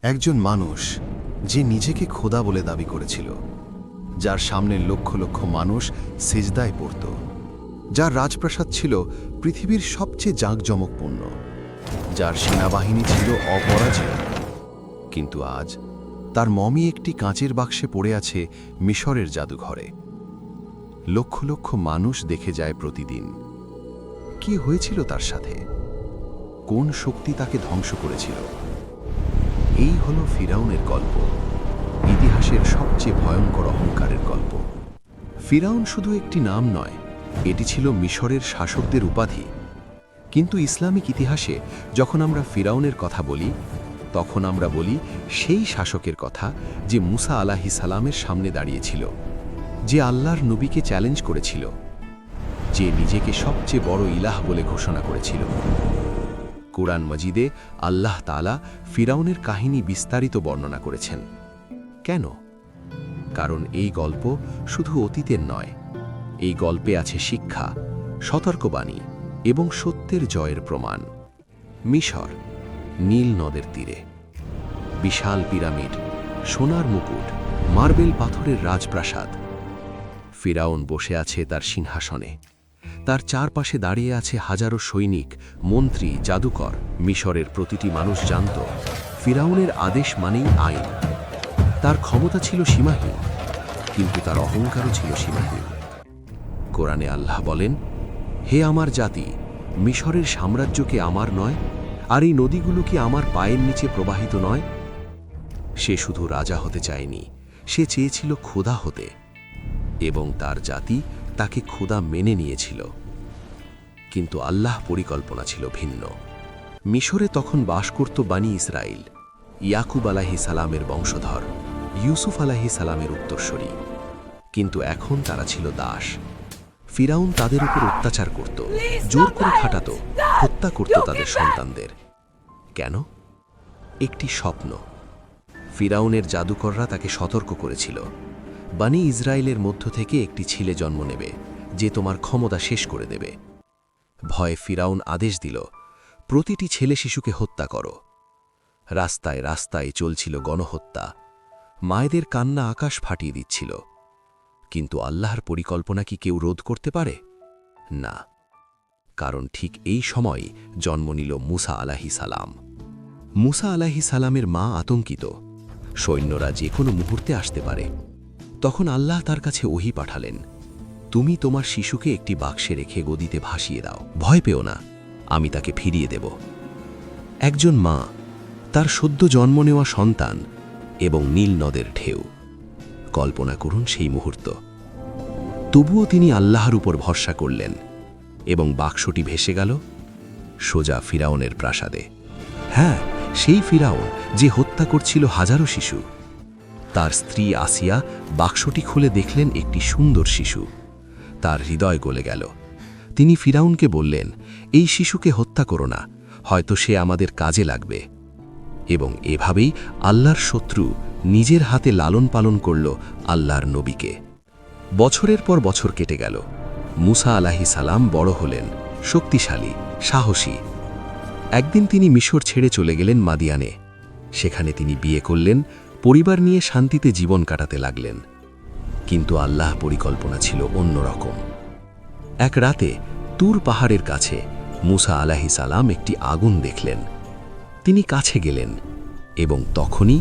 একজন মানুষ যে নিজেকে খোদা বলে দাবি করেছিল, যার সামনে লক্ষ লক্ষ মানুষ সেজদায় পড়ত, যার রাজপ্রাসাদ ছিল পৃথিবীর সবচেয়ে জাঁকজমকপূর্ণ, যার সেনাবাহিনী ছিল অপরাজেয়। কিন্তু আজ তার মমি একটি কাঁচের বাক্সে পড়ে আছে মিশরের জাদুঘরে। লক্ষ লক্ষ মানুষ দেখে যায় প্রতিদিন। কি হয়েছিল তার সাথে? কোন শক্তি তাকে ধ্বংস করেছিল? এই হলো ফিরাউনের গল্প, ইতিহাসের সবচেয়ে ভয়ঙ্কর অহংকারের গল্প। ফিরাউন শুধু একটি নাম নয়, এটি ছিল মিশরের শাসকদের উপাধি। কিন্তু ইসলামিক ইতিহাসে যখন আমরা ফিরাউনের কথা বলি, তখন আমরা বলি সেই শাসকের কথা যে মুসা আলাইহিস সালামের সামনে দাঁড়িয়েছিল, যে আল্লাহর নবীকে চ্যালেঞ্জ করেছিল, যে নিজেকে সবচেয়ে বড় ইলাহ বলে ঘোষণা করেছিল। কুরআন মজিদে আল্লাহ তাআলা ফিরাউনের কাহিনী বিস্তারিত বর্ণনা করেছেন। কেন? কারণ এই গল্প শুধু অতীতের নয়, এই গল্পে আছে শিক্ষা, সতর্কবাণী এবং সত্যের জয়ের প্রমাণ। মিশর, নীল নদের তীরে, বিশাল পিরামিড, সোনার মুকুট, মার্বেল পাথরের রাজপ্রাসাদ। ফিরাউন বসে আছে তার সিংহাসনে, তার চারপাশে দাঁড়িয়ে আছে হাজারো সৈনিক, মন্ত্রী, জাদুকর। মিশরের প্রতিটি মানুষ জানত ফিরাউনের আদেশ মানেই আইন। তার ক্ষমতা ছিল সীমাহীন, কিন্তু তার অহংকারও ছিল সীমাহীন। কোরআনে আল্লাহ বলেন, হে আমার জাতি, মিশরের সাম্রাজ্যকে আমার নয়, আর এই নদীগুলো কি আমার পায়ের নিচে প্রবাহিত নয়? সে শুধু রাজা হতে চায়নি, সে চেয়েছিল খোদা হতে, এবং তার জাতি তাকে খোদা মেনে নিয়েছিল। কিন্তু আল্লাহ পরিকল্পনা ছিল ভিন্ন। মিশরে তখন বাস করত বানি ইসরাইল, ইয়াকুব আলাইহিস সালামের বংশধর, ইউসুফ আলাইহিস সালামের উত্তরসূরি। কিন্তু এখন তারা ছিল দাস। ফিরাউন তাদের উপর অত্যাচার করত, জোর করে খাটাত, হত্যা করত তাদের সন্তানদের। কেন? একটি স্বপ্ন। ফিরাউনের জাদুকররা তাকে সতর্ক করেছিল, বানি ইসরায়েলের মধ্য থেকে একটি ছেলে জন্ম নেবে, যে তোমার ক্ষমতা শেষ করে দেবে। ভয়ে ফিরাউন আদেশ দিল, প্রতিটি ছেলে শিশুকে হত্যা করো। রাস্তায় রাস্তায় চলছিল গণহত্যা, মায়েদের কান্না আকাশ ফাটিয়ে দিচ্ছিল। কিন্তু আল্লাহর পরিকল্পনা কি কেউ রোধ করতে পারে? না, কারণ ঠিক এই সময় জন্ম নিল মুসা আলাইহিস সালাম। মুসা আলাইহিস সালামের মা আতঙ্কিত, সৈন্যরা যে কোনো মুহূর্তে আসতে পারে। তখন আল্লাহ তার কাছে ওহী পাঠালেন, তুমি তোমার শিশুকে একটি বাক্সে রেখে গদিতে ভাসিয়ে দাও, ভয় পেও না, আমি তাকে ফিরিয়ে দেব। একজন মা, তার সদ্য জন্ম নেওয়া সন্তান এবং নীল নদের ঢেউ। কল্পনা করুন সেই মুহূর্ত। তবুও তিনি আল্লাহর উপর ভরসা করলেন, এবং বাক্সটি ভেসে গেল সোজা ফিরাউনের প্রাসাদে। হ্যাঁ, সেই ফিরাউন যে হত্যা করছিল হাজারো শিশু। তার স্ত্রী আসিয়া বাক্সটি খুলে দেখলেন একটি সুন্দর শিশু। তার হৃদয় গলে গেল। তিনি ফিরাউনকে বললেন, এই শিশুকে হত্যা করো না, হয়তো সে আমাদের কাজে লাগবে। এবং এভাবেই আল্লাহর শত্রু নিজের হাতে লালন পালন করল আল্লাহর নবীকে। বছরের পর বছর কেটে গেল। মুসা আলাইহিস সালাম বড় হলেন, শক্তিশালী, সাহসী। একদিন তিনি মিশর ছেড়ে চলে গেলেন মাদিয়ানে। সেখানে তিনি বিয়ে করলেন, পরিবার নিয়ে শান্তিতে জীবন কাটাতে লাগলেন। কিন্তু আল্লাহ পরিকল্পনা ছিল অন্যরকম। এক রাতে তুর পাহাড়ের কাছে মুসা আলাইহিস সালাম একটি আগুন দেখলেন। তিনি কাছে গেলেন, এবং তখনই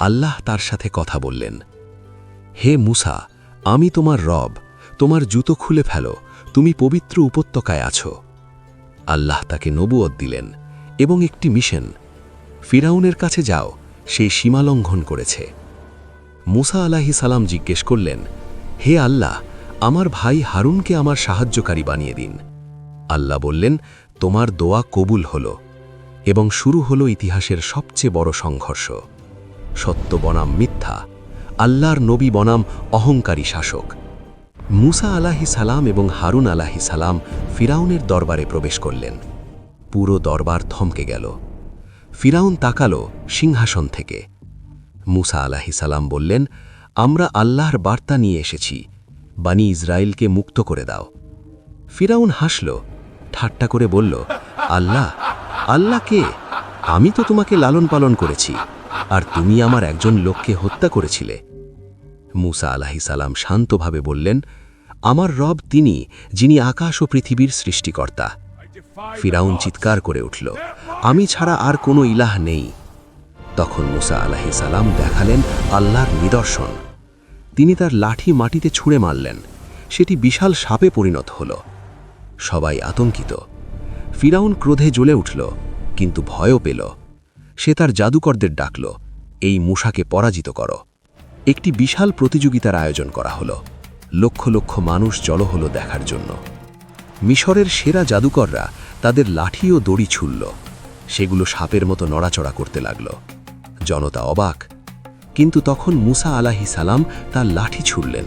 আল্লাহ তার সাথে কথা বললেন, হে মুসা, আমি তোমার রব, তোমার জুতো খুলে ফেলো, তুমি পবিত্র উপত্যকায় আছো। আল্লাহ তাকে নবুয়ত দিলেন এবং একটি মিশন, ফিরাউনের কাছে যাও, সেই সীমালঙ্ঘন করেছে। মুসা আলাইহিস সালাম জিজ্ঞেস করলেন, হে আল্লাহ, আমার ভাই হারুনকে আমার সাহায্যকারী বানিয়ে দিন। আল্লাহ বললেন, তোমার দোয়া কবুল হল, এবং শুরু হলো ইতিহাসের সবচেয়ে বড় সংঘর্ষ। সত্য বনাম মিথ্যা, আল্লাহর নবী বনাম অহংকারী শাসক। মুসা আলাইহিস সালাম এবং হারুন আলাইহিস সালাম ফিরাউনের দরবারে প্রবেশ করলেন। পুরো দরবার থমকে গেল। ফিরাউন তাকালো সিংহাসন থেকে। মুসা আলাইহিস সালাম বললেন, আমরা আল্লাহর বার্তা নিয়ে এসেছি, বানি ইসরায়েলকে মুক্ত করে দাও। ফিরাউন হাসল, ঠাট্টা করে বলল, আল্লাহ? আল্লাহ কে? আমি তো তোমাকে লালন পালন করেছি, আর তুমি আমার একজন লোককে হত্যা করেছিলে। মুসা আলাইহিস সালাম শান্তভাবে বললেন, আমার রব তিনি, যিনি আকাশ ও পৃথিবীর সৃষ্টিকর্তা। ফিরাউন চিৎকার করে উঠল, আমি ছাড়া আর কোনো ইলাহ নেই। তখন মুসা আলাইহিস সালাম দেখালেন আল্লাহর নিদর্শন। তিনি তার লাঠি মাটিতে ছুঁড়ে মারলেন, সেটি বিশাল সাপে পরিণত হল। সবাই আতঙ্কিত। ফিরাউন ক্রোধে জ্বলে উঠল, কিন্তু ভয়ও পেল। সে তার জাদুকরদের ডাকল, এই মূষাকে পরাজিত করো। একটি বিশাল প্রতিযোগিতার আয়োজন করা হলো। লক্ষ লক্ষ মানুষ জড়ো হলো দেখার জন্য। মিশরের সেরা জাদুকররা তাদের লাঠি ও দড়ি ছুঁড়ল। সেগুলো সাপের মতো নড়াচড়া করতে লাগল। জনতা অবাক। কিন্তু তখন মুসা আলাইহিস সালাম তার লাঠি ছুঁড়লেন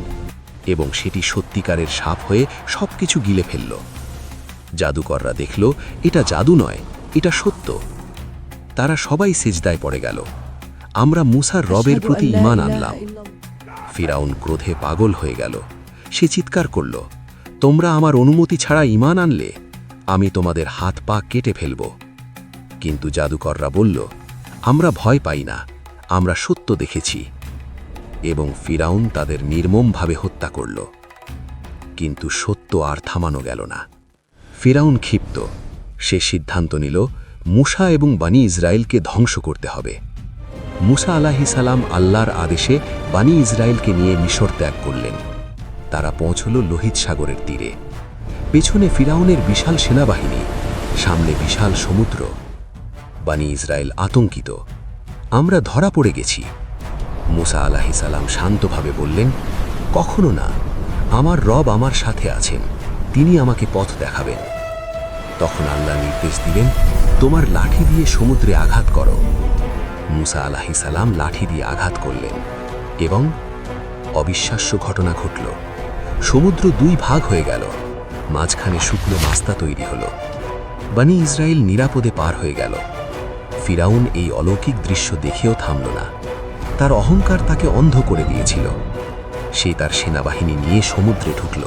এবং সেটি সত্যিকারের সাপ হয়ে সবকিছু গিলে ফেলল। জাদুকররা দেখল এটা জাদু নয়, এটা সত্য। তারা সবাই সিজদায় পড়ে গেল। আমরা মুসার রবের প্রতি ঈমান আনলাম। ফিরাউন ক্রোধে পাগল হয়ে গেল। সে চিৎকার করল, তোমরা আমার অনুমতি ছাড়া ঈমান আনলে, আমি তোমাদের হাত পা কেটে ফেলব। কিন্তু জাদুকররা বলল, আমরা ভয় পাই না, আমরা সত্য দেখেছি। এবং ফিরাউন তাদের নির্মমভাবে হত্যা করল। কিন্তু সত্য আর থামানো গেল না। ফিরাউন ক্ষিপ্ত। সে সিদ্ধান্ত নিল মুসা এবং বানি ইসরায়েলকে ধ্বংস করতে হবে। মুসা আলাইহিস সালাম আল্লাহর আদেশে বানি ইসরায়েলকে নিয়ে মিশর ত্যাগ করলেন। তারা পৌঁছল লোহিত সাগরের তীরে। পেছনে ফিরাউনের বিশাল সেনাবাহিনী, সামনে বিশাল সমুদ্র। বানি ইসরায়েল আতঙ্কিত, আমরা ধরা পড়ে গেছি। মুসা আলাইহিস সালাম শান্তভাবে বললেন, কখনো না, আমার রব আমার সাথে আছেন, তিনি আমাকে পথ দেখাবেন। তখন আল্লাহ নির্দেশ দিলেন, তোমার লাঠি দিয়ে সমুদ্রে আঘাত করো। মুসা আলাইহিস সালাম লাঠি দিয়ে আঘাত করলেন এবং অবিশ্বাস্য ঘটনা ঘটল। সমুদ্র দুই ভাগ হয়ে গেল, মাঝখানে শুকনো রাস্তা তৈরি হল। বানি ইসরায়েল নিরাপদে পার হয়ে গেল। ফিরাউন এই অলৌকিক দৃশ্য দেখেও থামল না। তার অহংকার তাকে অন্ধ করে দিয়েছিল। সে তার সেনাবাহিনী নিয়ে সমুদ্রে ঢুকল।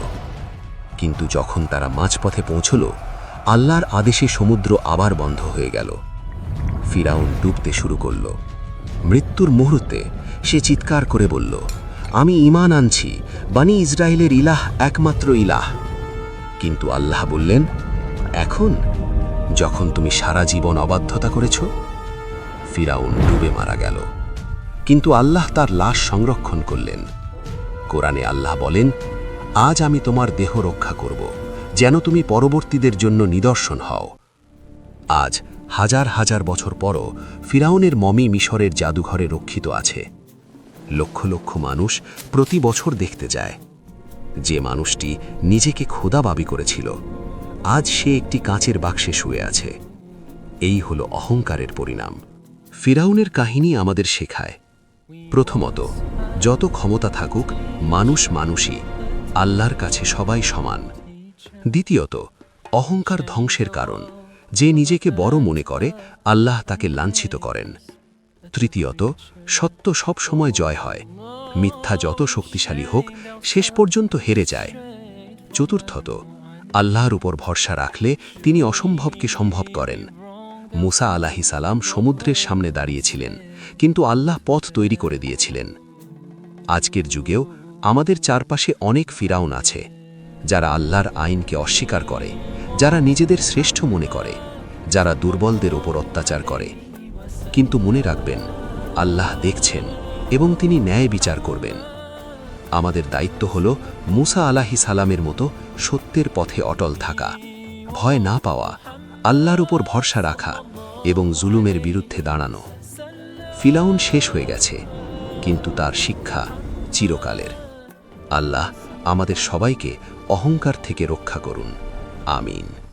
কিন্তু যখন তারা মাঝপথে পৌঁছল, আল্লাহর আদেশে সমুদ্র আবার বন্ধ হয়ে গেল। ফিরাউন ডুবতে শুরু করল। মৃত্যুর মুহূর্তে সে চিৎকার করে বলল, আমি ঈমান আনছি, বানি ইসরায়েলের ইলাহ একমাত্র ইলাহ। কিন্তু আল্লাহ বললেন, এখন, যখন তুমি সারা জীবন অবাধ্যতা করেছ? ফিরাউন ডুবে মারা গেল। কিন্তু আল্লাহ তার লাশ সংরক্ষণ করলেন। কোরআনে আল্লাহ বলেন, আজ আমি তোমার দেহ রক্ষা করব, যেন তুমি পরবর্তীদের জন্য নিদর্শন হও। আজ হাজার হাজার বছর পরও ফিরাউনের মমি মিশরের জাদুঘরে রক্ষিত আছে। লক্ষ লক্ষ মানুষ প্রতি বছর দেখতে যায়। যে মানুষটি নিজেকে খোদা দাবি করেছিল, আজ সে একটি কাঁচের বাক্সে শুয়ে আছে। এই হলো অহংকারের পরিণাম। ফিরাউনের কাহিনী আমাদের শেখায়, প্রথমত, যত ক্ষমতা থাকুক, মানুষ মানুষই, আল্লাহর কাছে সবাই সমান। দ্বিতীয়ত, অহংকার ধ্বংসের কারণ। যে নিজেকে বড় মনে করে, আল্লাহ তাকে লাঞ্ছিত করেন। তৃতীয়ত, সত্য সব সময় জয় হয়। মিথ্যা যত শক্তিশালী হোক, শেষ পর্যন্ত হেরে যায়। চতুর্থত, আল্লাহর উপর ভরসা রাখলে তিনি অসম্ভবকে সম্ভব করেন। মুসা আলাইহিস সালাম সমুদ্রের সামনে দাঁড়িয়েছিলেন, কিন্তু আল্লাহ পথ তৈরি করে দিয়েছিলেন। আজকের যুগেও আমাদের চারপাশে অনেক ফিরাউন আছে, যারা আল্লাহর আইনকে অস্বীকার করে, যারা নিজেদের শ্রেষ্ঠ মনে করে, যারা দুর্বলদের ওপর অত্যাচার করে। কিন্তু মনে রাখবেন, আল্লাহ দেখছেন এবং তিনি ন্যায় বিচার করবেন। আমাদের দায়িত্ব হল মুসা আলাইহিস সালামের মতো সত্যের পথে অটল থাকা, ভয় না পাওয়া, আল্লাহর উপর ভরসা রাখা এবং জুলুমের বিরুদ্ধে দাঁড়ানো। ফিরাউন শেষ হয়ে গেছে, কিন্তু তার শিক্ষা চিরকালের। আল্লাহ আমাদের সবাইকে অহংকার থেকে রক্ষা করুন। আমিন।